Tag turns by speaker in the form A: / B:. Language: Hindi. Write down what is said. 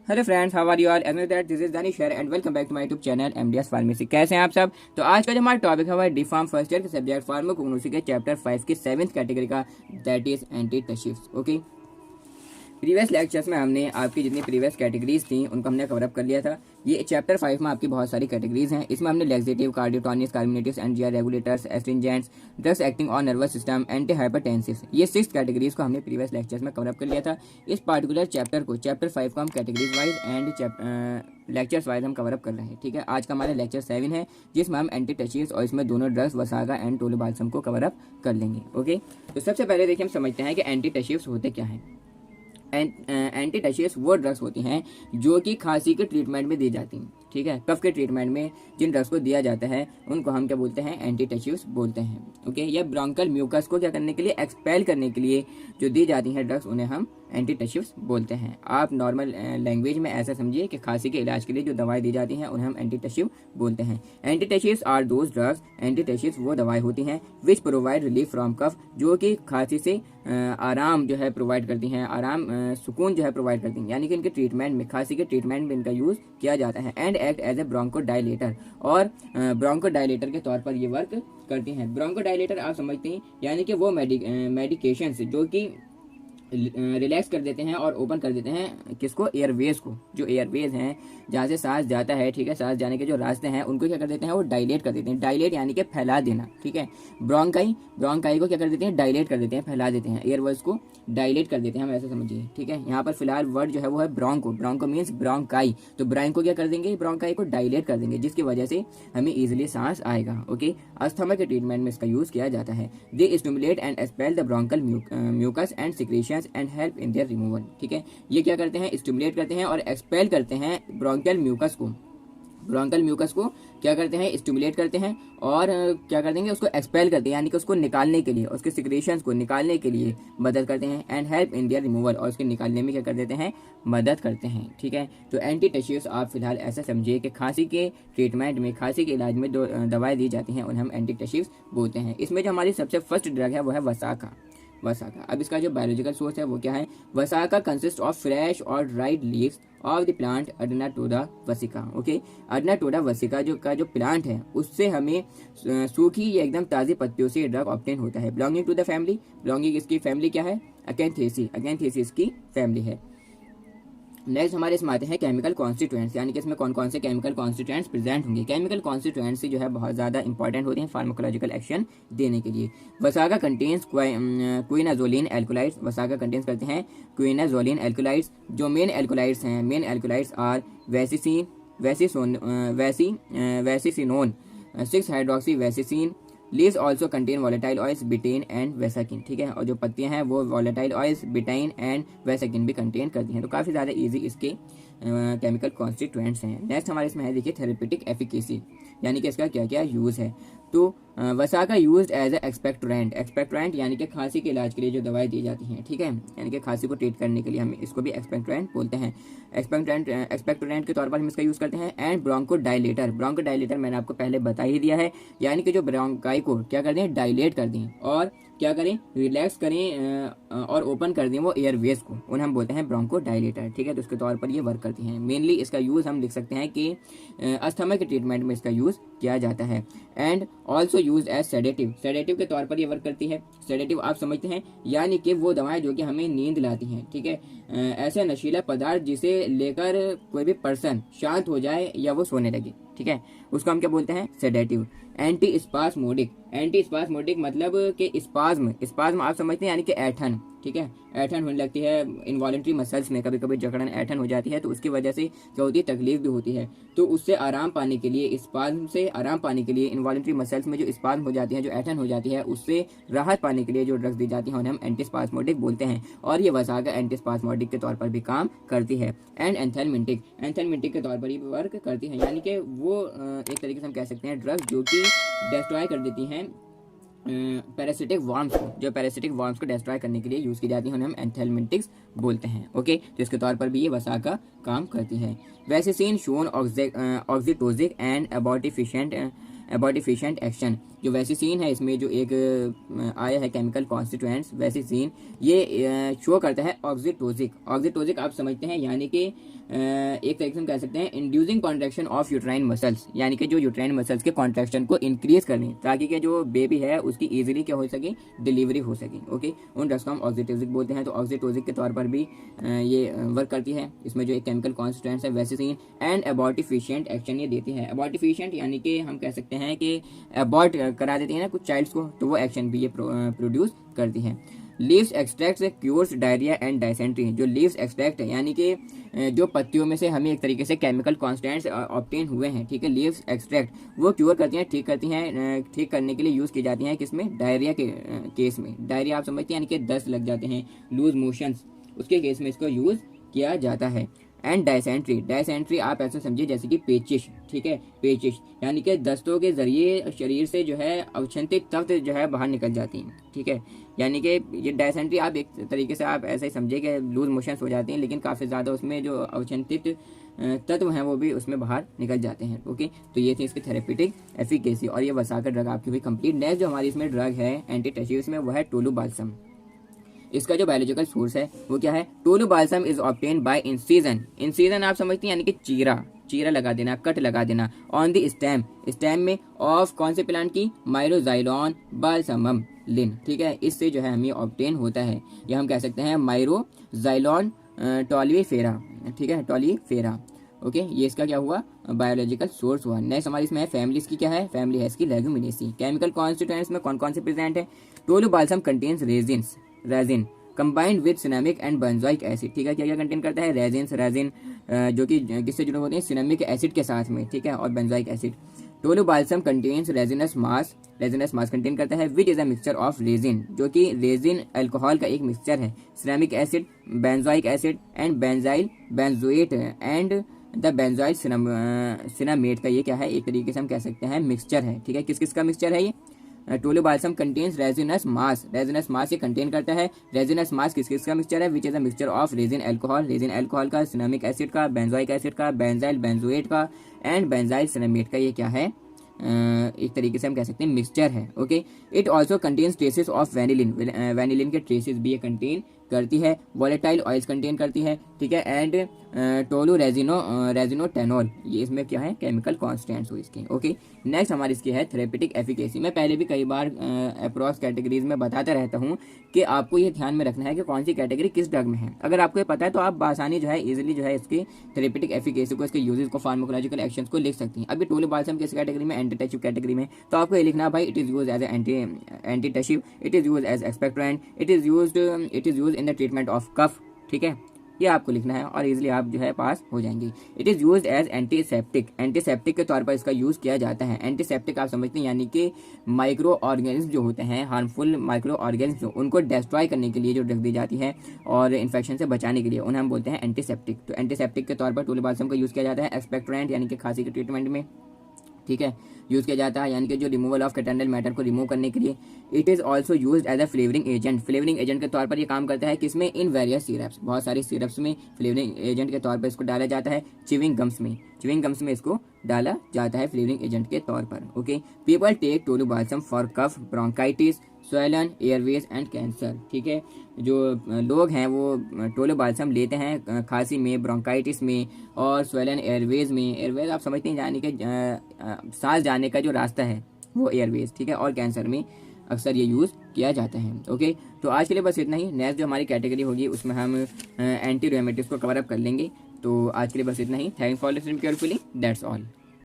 A: Hello friends, how are you all? As that this is Danish and welcome back to my YouTube channel MDS pharmacy. कैसे हैं आप सब? तो आज का जो हमारा टॉपिक है वो डी फार्म फर्स्ट ईयर के सब्जेक्ट फार्माकोग्नोसी के चैप्टर 5 की 7th कैटेगरी का, that is antitussives. Okay, previous lectures में हमने आपकी जितनी प्रीवियस कैटेगरीज थी उनको हमने कवरअप कर लिया था। ये चैप्टर 5 में आपकी बहुत सारी कैटेगरीज हैं। इसमें हमने laxative, cardiotonics, carminatives, NGR regulators, astringents, drugs acting on nervous system, antihypertensives, ये 6 कैटेगरीज को हमने प्रीवियस लेक्चर्स में कवरअप कर लिया था। इस पार्टिकुलर चैप्टर को, चैप्टर 5 को हम categories wise and lectures wise हम कवरअप कर रहे हैं। ठीक है, आज का हमारा लेक्चर 7 है जिसमें हम एंटी टशिफ्स और इसमें दोनों ड्रग्स वसागा एंड टोलोबाल्सम को कवरअप कर लेंगे। ओके, तो सबसे पहले देखिए हम समझते हैं कि एंटी टशिफ्स होते क्या हैं। एंटी टशिफ्स वो ड्रग्स होती हैं जो कि खांसी के ट्रीटमेंट में दी जाती हैं। ठीक है, कफ के ट्रीटमेंट में जिन ड्रग्स को दिया जाता है उनको हम क्या बोलते हैं? एंटी टशिफ्स बोलते हैं। ओके, या ब्रोंकल म्यूकस को क्या करने के लिए, एक्सपेल करने के लिए जो दी जाती हैं ड्रग्स, उन्हें हम एंटी टशिफ्स बोलते हैं। आप नॉर्मल लैंग्वेज में ऐसा समझिए कि खांसी के इलाज के लिए जो दवाएं दी जाती हैं उन्हें हम एंटी टशिफ बोलते हैं। Antitussives are those drugs, antitussives वो दवाएं होती हैं which provide relief from cough, जो कि खांसी से आराम जो है प्रोवाइड करती हैं, आराम सुकून जो है प्रोवाइड करती हैं। यानी कि इनके ट्रीटमेंट में, खांसी के ट्रीटमेंट में इनका यूज़ किया जाता है। And act as a bronchodilator, और ब्रोंकोडायलेटर के तौर पर ये वर्क करती हैं। ब्रोंकोडायलेटर आप समझते हैं, यानी कि वो मेडिकेशन जो कि रिलैक्स कर देते हैं और ओपन कर देते हैं किसको? एयरवेज को। जो एयरवेज हैं जहाँ से सांस जाता है, ठीक है, सांस जाने के जो रास्ते हैं उनको क्या कर देते हैं? वो डायलेट कर देते हैं। डायलेट यानी कि फैला देना। ठीक है, ब्रोंकाई को क्या कर देते हैं? डायलेट कर देते हैं, फैला देते हैं। एयरवेज को डायलेट कर देते हैं, हम ऐसा समझिए। ठीक है, यहाँ पर फिलहाल वर्ड जो है वो है ब्रोंको। ब्रोंको मीन्स ब्रोंकाई, तो ब्रोंक को क्या कर देंगे? ब्रोंकाई को डायलेट कर देंगे, जिसकी वजह से हमें ईजिली सांस आएगा। ओके, अस्थमा के ट्रीटमेंट में इसका यूज किया जाता है। They stimulate and expel the bronchial mucus and secretion and help in their removal. ठीक है, ये क्या करते हैं? स्टिमुलेट करते हैं और एक्सपेल करते हैं ब्रोंकल म्यूकस को। ब्रोंकल म्यूकस को क्या करते हैं? स्टिमुलेट करते हैं और क्या कर देंगे? उसको एक्सपेल करते हैं, यानी कि उसको निकालने के लिए, उसके सिक्रेशंस को निकालने के लिए मदद करते हैं। And help in their removal, और उसके निकालने में क्या कर देते हैं? मदद करते हैं। ठीक है, तो एंटी टशिफ्स आप फिलहाल ऐसा समझिए कि खांसी के ट्रीटमेंट में, खांसी के इलाज में जो दवाएं दी जाती हैं उन्हें हम एंटी टशिफ्स बोलते हैं। इसमें जो हमारी सबसे फर्स्ट ड्रग है वो है वसाका। अब इसका जो बायोलॉजिकल सोर्स है वो क्या है? वसाका कंसिस्ट ऑफ फ्रेश और dried leaves of the plant अडनाटोडा वसिका। ओके, अडनाटोडा वसिका जो प्लांट है उससे हमें सूखी या एकदम ताज़ी पत्तियों से ड्रग ऑब्टेन होता है। Belonging to the family, belonging इसकी फैमिली क्या है? अकैंथेसी। अकैंथेसी इसकी फैमिली है। नेक्स्ट हमारे इसमें आते हैं केमिकल कॉन्स्टिट्यूएंट्स, यानी कि इसमें कौन कौन से केमिकल कॉन्स्टिट्यूएंट्स प्रेजेंट होंगे। केमिकल कॉन्स्टिट्यूएंट्स जो है बहुत ज़्यादा इंपॉर्टेंट होते हैं फार्माकोलॉजिकल एक्शन देने के लिए। Vasaka contains quinazoline alkaloids. Vasaka contains करते हैं क्विनाजोलिन एल्कोलाइड्स। जो मेन एल्कोलाइड्स हैं, main alkaloids are vasicinone, 6 hydroxy vasicine. Leaves also contain volatile oils, betaine and vasakin. ठीक है, और जो पत्तियां हैं वो volatile oils, betaine and vasakin भी कंटेन करती हैं। तो काफ़ी ज़्यादा इजी इसके केमिकल कॉन्स्टिट्यूएंट्स हैं। नेक्स्ट हमारे इसमें है, देखिए, थेरेपेटिक एफिकेसी, यानी कि इसका क्या क्या यूज़ है। तो Vasaka used as a expectorant. Expectorant यानी कि खांसी के इलाज के लिए जो दवाएं दी जाती हैं। ठीक है, यानी कि खांसी को ट्रीट करने के लिए हम इसको भी एक्सपेक्टोरेंट बोलते हैं। एक्सपेक्टोरेंट के तौर पर हम इसका यूज़ करते हैं। एंड ब्रोंकोडायलेटर, ब्रोंकोडायलेटर मैंने आपको पहले बता ही दिया है, यानी कि जो ब्रोंकाई को क्या कर दें? डायलेट कर दें और क्या करें? रिलैक्स करें और ओपन कर दें वो एयरवेज को, उन्हें हम बोलते हैं ब्रोंकोडायलेटर। ठीक है, तो उसके तौर पर ये वर्क करती हैं। मेनली इसका यूज़ हम लिख सकते हैं कि अस्थमा के ट्रीटमेंट में इसका यूज़ किया जाता है। And also use as sedative, sedative के तौर पर ये वर्क करती है। सेडेटिव आप समझते हैं, यानी कि वो दवाएं जो कि हमें नींद लाती हैं। ठीक है, ऐसा नशीला पदार्थ जिसे लेकर कोई भी पर्सन शांत हो जाए या वो सोने लगे। ठीक है, उसको हम क्या बोलते हैं? Sedative. Anti spasmodic, anti spasmodic मतलब कि स्पाज्म आप समझते हैं, यानी कि ऐठन। ठीक है, ऐठन होने लगती है इनवॉलेंट्री मसल्स में, कभी कभी जकड़न, ऐठन हो जाती है, तो उसकी वजह से क्या होती है? तकलीफ भी होती है। तो उससे आराम पाने के लिए, स्पाज्म से आराम पाने के लिए, इनवॉलेंट्री मसल्स में जो स्पाज्म हो जाती है, जो ऐठन हो जाती है, उससे राहत पाने के लिए जो ड्रग्स दी जाती हैं उन्हें हम एंटी स्पास्मोडिक बोलते हैं। और ये वसाका एंटी स्पास्मोडिक के तौर पर भी काम करती है। एंड एंथेलमिंटिक, एंथेलमिंटिक के तौर पर भी वर्क करती है, यानी कि वो एक तरीके से हम कह सकते हैं ड्रग्स जो कि डिस्ट्रॉय कर देती हैं पैरासिटिक वर्म्स को, जो पैरासिटिक वर्म्स को डिस्ट्रॉय करने के लिए यूज़ की जाती है, उन्हें हम एंथेलमिंटिक्स बोलते हैं। ओके, तो इसके तौर पर भी ये वसाका काम करती है। वैसेसिन शोन ऑक्सीटोजिक एंड अबॉर्टिफिशिएंट एक्शन, जो वैसिसीन है इसमें जो एक आया है केमिकल कॉन्स्टिट्यूएंट्स वैसिसीन, ये शो करता है ऑक्सीटोसिक। ऑक्सीटोसिक आप समझते हैं यानी कि एक तरीके से हम कह सकते हैं inducing contraction of uterine muscles, यानी कि जो यूट्राइन मसल्स के कॉन्ट्रैक्शन को इंक्रीज करने ताकि कि जो बेबी है उसकी इजीली क्या हो सके, डिलीवरी हो सके। ओके, उन ड्रग्स को हम ऑक्सीटोसिक बोलते हैं। तो ऑक्सीटोसिक के तौर पर भी ये वर्क करती है। इसमें जो एक केमिकल कॉन्स्टिट्यूएंट्स है वैसिसीन एंड अबॉर्टिफिशिएंट एक्शन ये देती है। अबॉर्टिफिशिएंट यानी कि हम कह सकते हैं कि अबॉर्ट करा देती है ना कुछ चाइल्ड्स को, तो वो एक्शन भी ये प्रोड्यूस करती है। Leaves extract cures diarrhoea and dysentery. जो लीव्स एक्सट्रैक्ट है यानी कि जो पत्तियों में से हमें एक तरीके से केमिकल कॉन्स्टेंट्स ऑब्टेन हुए हैं, ठीक है, लीव्स एक्सट्रैक्ट वो क्योर करती हैं, ठीक करती हैं, ठीक करने के लिए यूज़ की जाती हैं किसमें, डायरिया के केस में। डायरिया आप समझते हैं यानी कि दस्त लग जाते हैं, लूज मोशंस, उसके केस में इसको यूज़ किया जाता है। एंड डायसेंट्री, डायसेंट्री आप ऐसे समझिए जैसे कि पेचिश, ठीक है, पेचिश यानी कि दस्तों के जरिए शरीर से जो है अवक्षंतित तत्व जो है बाहर निकल जाती हैं, ठीक है। यानी कि ये डायसेंट्री आप एक तरीके से आप ऐसे ही समझिए कि लूज मोशंस हो जाती हैं, लेकिन काफ़ी ज़्यादा उसमें जो अवक्षंतित तत्व हैं वो भी उसमें बाहर निकल जाते हैं। ओके, तो ये थी इसकी थेरेपेटिक एफिकेसी और ये वसाकर ड्रग आपकी हुई कंप्लीट। नेक्स्ट जो हमारी इसमें ड्रग है एंटी टशीव में वो है टोलुबाल्सम। इसका जो बायोलॉजिकल सोर्स है वो क्या है, tolu balsam is obtain by incision. Incision आप समझते हैं यानी कि चीरा लगा देना, कट लगा देना ऑन द स्टेम में ऑफ कौन से प्लांट की, माइरोजाइलॉन बाल्समम लिन, ठीक है। इससे जो है हमें ऑब्टेन होता है, या हम कह सकते हैं माइरोजाइलॉन टॉलीफेरा, ठीक है, टॉलीफेरा। ओके, ये इसका क्या हुआ, बायोलॉजिकल सोर्स हुआ। नेक्स्ट हमारी इसमें है फैमिली, इसकी क्या है, फैमिली है इसकी लेग्यूमिनेसी। केमिकल कॉन्स्टिट्यूएंट्स में कौन कौन से प्रेजेंट है, tolu balsam contains resin combined with cinnamic and benzoic acid, ठीक है। क्या क्या कंटेन करता है, रेजिन जो कि किससे जुड़े होते हैं, सिनेमिक एसिड के साथ में, ठीक है, और benzoic acid. Tolu balsam contains resinous mass contain करता है, which is a mixture of resin, जो कि रेजिन अल्कोहल का एक मिक्सचर है, cinnamic acid, benzoic acid and benzyl benzoate and the benzoyl cinnamate का ये क्या है, एक तरीके से हम कह सकते हैं मिक्सचर है, ठीक है। किस किस का मिक्सचर है ये, टोलुबाल्सम कंटेन्स रेजिनस मास ये कंटेन करता है। रेजिनस मास किस किस का मिक्सचर है, which is a mixture of resin alcohol का, सिनेमिक एसिड का, बेंजोइक एसिड का, बेंजाइल बेंजोएट का एंड बेंजाइल सिनामेट का, ये क्या है, एक तरीके से हम कह सकते हैं मिक्सचर है। Okay, it also contains traces of vanillin के ट्रेसेस भी ये कंटेन करती है। वॉलेटाइल ऑयल्स कंटेन करती है, ठीक है। एंड टोलू रेजिनोटेनॉल, ये इसमें क्या है, केमिकल कॉन्स्टेंट्स हो इसके। ओके, नेक्स्ट हमारी इसकी है थेरेपेटिक एफिकेसी। मैं पहले भी कई बार अप्रॉक्स कैटेगरीज में बताता रहता हूँ कि आपको ये ध्यान में रखना है कि कौन सी कैटेगरी किस ड्रग में है। अगर आपको ये पता है तो आप आसानी जो है इजीली जो है इसकी थेरेपेटिक एफिकेसी को, इसके यूजेस को, फार्माकोलॉजिकल एक्शंस को लिख सकती हैं। अभी टोलुबाल्सम किस कैटेगरी में, एंटी टशिव कैटेगरी में, तो आपको ये लिखना भाई it is use as antitussive, it is use as expectorant, it is use in the treatment of cough, ठीक है, ये आपको लिखना है और इजीली आप जो है पास हो जाएंगे। It is used as antiseptic के तौर पर इसका यूज़ किया जाता है। एंटीसेप्टिक आप समझते हैं यानी कि माइक्रो ऑर्गेनिज्म जो होते हैं, हार्मफुल माइक्रो ऑर्गेनिज्म, उनको डिस्ट्रॉय करने के लिए जो ड्रग दी जाती है और इन्फेक्शन से बचाने के लिए उन्हें हम बोलते हैं एंटीसेप्टिक। तो एंटीसेप्टिक के तौर पर टोलुबाल्सम का यूज़ किया जाता है एक्सपेक्टोरेंट यानी कि खांसी के ट्रीटमेंट में, ठीक है, यूज़ किया जाता है, यानी कि जो रिमूवल ऑफ कैटेंडल मैटर को रिमूव करने के लिए। It is also used as a flavouring agent के तौर पर ये काम करता है, किसमें, इन वेरियस सिरप्स, बहुत सारी सिरप्स में फ्लेवरिंग एजेंट के तौर पर इसको डाला जाता है। च्यूइंग गम्स में इसको डाला जाता है फ्लेवरिंग एजेंट के तौर पर। Okay, people take tolu balsam for cough, bronchitis, swollen, airways and cancer, ठीक है। जो लोग हैं वो टोलुबाल्सम लेते हैं खांसी में, ब्रोंकाइटिस में और स्वेलन एयरवेज में। एयरवेज आप समझते हैं यानी कि सांस जाने का जो रास्ता है वो एयरवेज, ठीक है, और कैंसर में अक्सर ये यूज़ किया जाता है। ओके, तो आज के लिए बस इतना ही। नेक्स्ट जो हमारी कैटेगरी होगी उसमें हम एंटी रूमेटिक्स को कवर अप कर लेंगे। तो आज के लिए बस इतना ही। Thanks for listening carefully, that's all.